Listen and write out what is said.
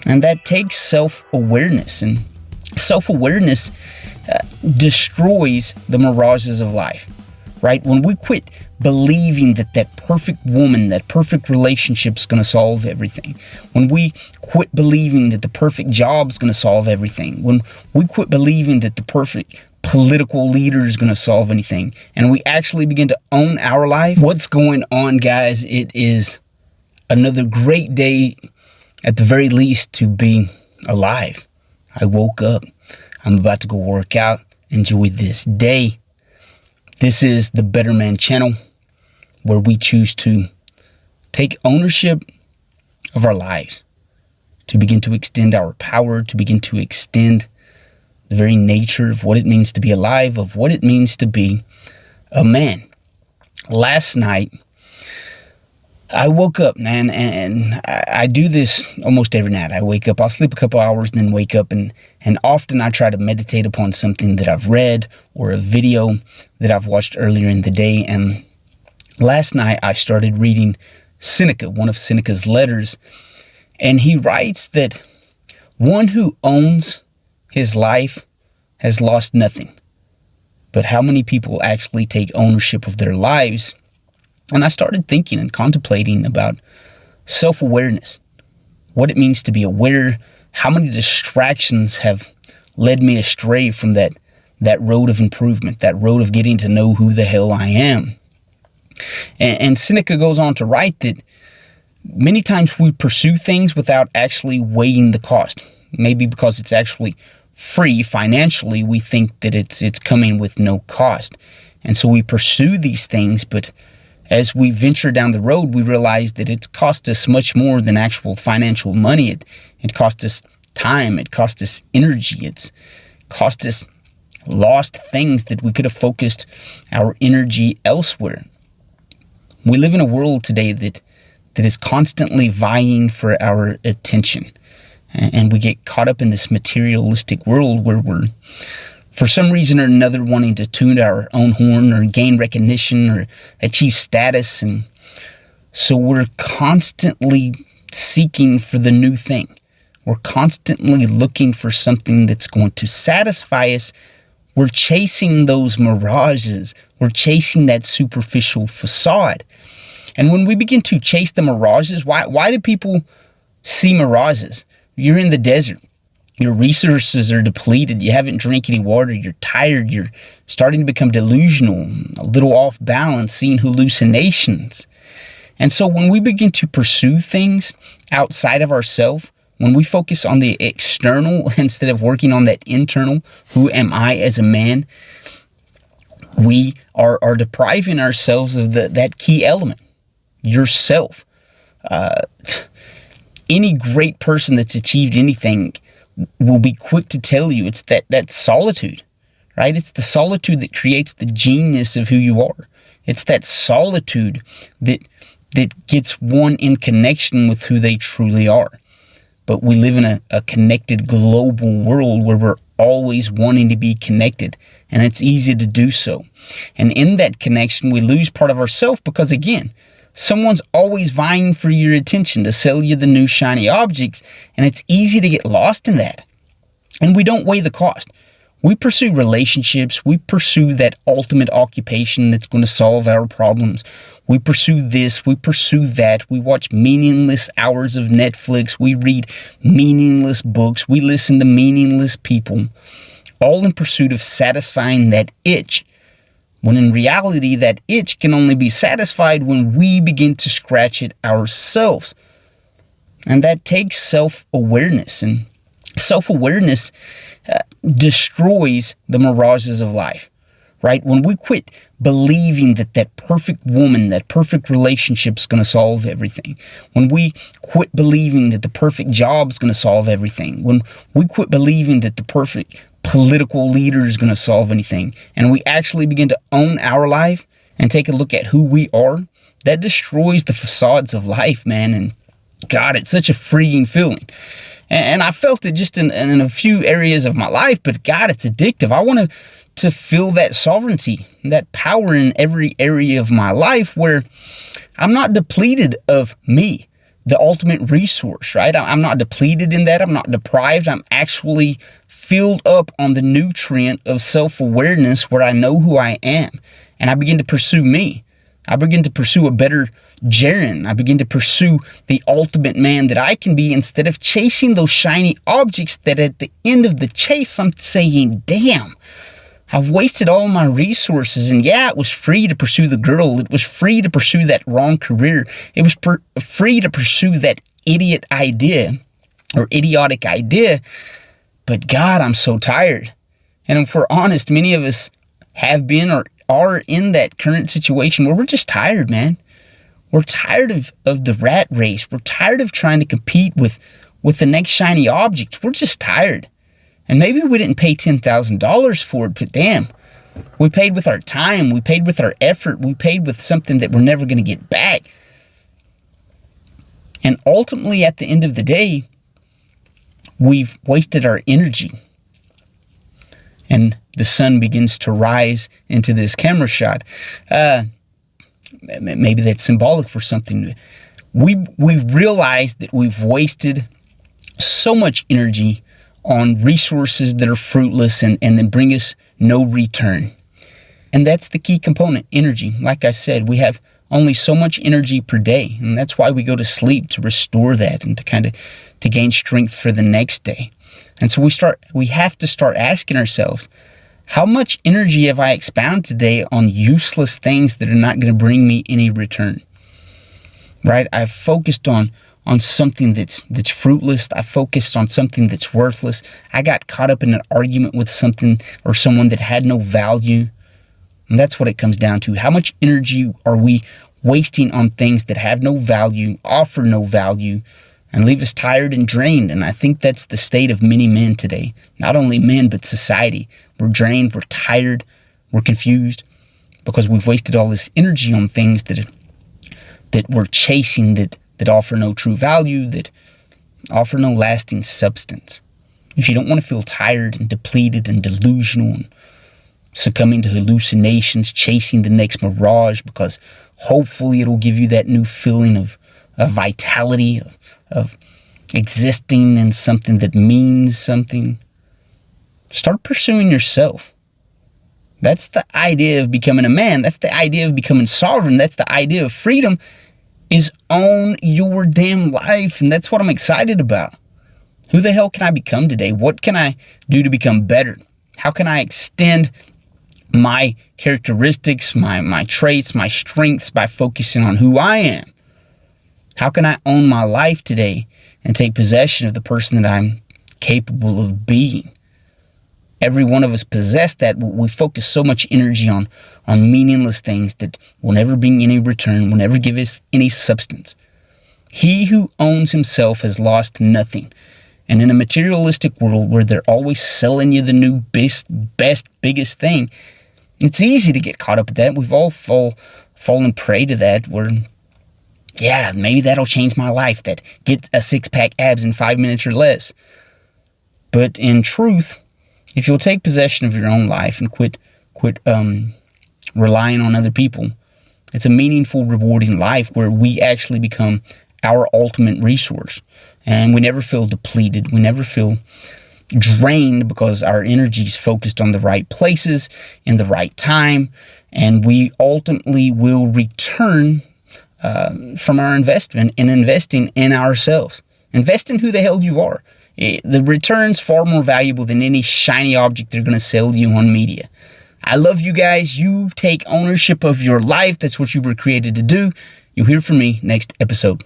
And that takes self-awareness. And self-awareness destroys the mirages of life, right? When we quit believing that that perfect woman, that perfect relationship is going to solve everything, when we quit believing that the perfect job is going to solve everything, when we quit believing that the perfect political leader is going to solve anything, and we actually begin to own our life, what's going on, guys? It is another great day, at the very least, to be alive. I woke up. I'm about to go work out. Enjoy this day. This is the Better Man channel, where we choose to take ownership of our lives, to begin to extend our power, to begin to extend the very nature of what it means to be alive, of what it means to be a man. Last night, I woke up, man, and I do this almost every night. I wake up, I'll sleep a couple hours and then wake up, and often I try to meditate upon something that I've read or a video that I've watched earlier in the day. And last night I started reading Seneca, one of Seneca's letters, and he writes that one who owns his life has lost nothing. But how many people actually take ownership of their lives? And I started thinking and contemplating about self-awareness, what it means to be aware, how many distractions have led me astray from that road of improvement, that road of getting to know who the hell I am. And Seneca goes on to write that many times we pursue things without actually weighing the cost. Maybe because it's actually free financially, we think that it's coming with no cost. And so we pursue these things, but as we venture down the road, we realize that it's cost us much more than actual financial money. It cost us time, it cost us energy, it's cost us lost things that we could have focused our energy elsewhere. We live in a world today that is constantly vying for our attention. And we get caught up in this materialistic world where we're, for some reason or another, wanting to tune our own horn or gain recognition or achieve status. And so we're constantly seeking for the new thing. We're constantly looking for something that's going to satisfy us. We're chasing those mirages. We're chasing that superficial facade. And when we begin to chase the mirages, why do people see mirages? You're in the desert. Your resources are depleted. You haven't drank any water. You're tired. You're starting to become delusional, a little off balance, seeing hallucinations. And so when we begin to pursue things outside of ourselves, when we focus on the external instead of working on that internal, who am I as a man, we are depriving ourselves of that key element, yourself. Any great person that's achieved anything will be quick to tell you it's that solitude, right? It's the solitude that creates the genius of who you are. It's that solitude that gets one in connection with who they truly are. But we live in a connected global world where we're always wanting to be connected, and it's easy to do so. And in that connection, we lose part of ourselves because, again, someone's always vying for your attention to sell you the new shiny objects, and it's easy to get lost in that. And we don't weigh the cost. We pursue relationships. We pursue that ultimate occupation that's going to solve our problems. We pursue this. We pursue that. We watch meaningless hours of Netflix. We read meaningless books. We listen to meaningless people, all in pursuit of satisfying that itch, when in reality, that itch can only be satisfied when we begin to scratch it ourselves. And that takes self-awareness. And self-awareness destroys the mirages of life, right? When we quit believing that that perfect woman, that perfect relationship is going to solve everything, when we quit believing that the perfect job is going to solve everything, when we quit believing that the perfect political leader is going to solve anything, and we actually begin to own our life and take a look at who we are, that destroys the facades of life, man. And God, it's such a freeing feeling. And I felt it just in a few areas of my life, but God, it's addictive. I want to feel that sovereignty, that power in every area of my life where I'm not depleted of me, the ultimate resource, right? I'm not depleted in that. I'm not deprived. I'm actually filled up on the nutrient of self-awareness where I know who I am. And I begin to pursue me. I begin to pursue a better Jaren. I begin to pursue the ultimate man that I can be instead of chasing those shiny objects that at the end of the chase, I'm saying, damn, I've wasted all my resources. And yeah, it was free to pursue the girl. It was free to pursue that wrong career. It was free to pursue that idiot idea or idiotic idea. But God, I'm so tired. And if we're honest, many of us have been or are in that current situation where we're just tired, man. We're tired of the rat race. We're tired of trying to compete with the next shiny object. We're just tired. And maybe we didn't pay $10,000 for it, but damn, we paid with our time. We paid with our effort. We paid with something that we're never going to get back. And ultimately, at the end of the day, we've wasted our energy. And the sun begins to rise into this camera shot. Maybe that's symbolic for something. We realize that we've wasted so much energy on resources that are fruitless and then bring us no return. And that's the key component, energy. Like I said, we have only so much energy per day. And that's why we go to sleep, to restore that and to gain strength for the next day. And so we have to start asking ourselves, how much energy have I expended today on useless things that are not going to bring me any return? Right? I've focused on something that's fruitless. I focused on something that's worthless. I got caught up in an argument with something or someone that had no value. And that's what it comes down to. How much energy are we wasting on things that have no value, offer no value, and leave us tired and drained? And I think that's the state of many men today. Not only men, but society. We're drained, we're tired, we're confused because we've wasted all this energy on things that we're chasing that offer no true value, that offer no lasting substance. If you don't want to feel tired and depleted and delusional and succumbing to hallucinations, chasing the next mirage because hopefully it'll give you that new feeling of vitality, of existing in something that means something, start pursuing yourself. That's the idea of becoming a man. That's the idea of becoming sovereign. That's the idea of freedom, is own your damn life. And that's what I'm excited about. Who the hell can I become today? What can I do to become better? How can I extend my characteristics, my traits, my strengths by focusing on who I am? How can I own my life today and take possession of the person that I'm capable of being? Every one of us possess that, but we focus so much energy on meaningless things that will never bring any return, will never give us any substance. He who owns himself has lost nothing. And in a materialistic world where they're always selling you the new best, biggest thing, it's easy to get caught up with that. We've all fallen prey to that where, yeah, maybe that'll change my life, that get a six-pack abs in 5 minutes or less. But in truth, if you'll take possession of your own life and quit relying on other people, it's a meaningful, rewarding life where we actually become our ultimate resource. And we never feel depleted. We never feel drained because our energy is focused on the right places in the right time. And we ultimately will return from our investment in investing in ourselves. Invest in who the hell you are. The return's far more valuable than any shiny object they're going to sell you on media. I love you guys. You take ownership of your life. That's what you were created to do. You'll hear from me next episode.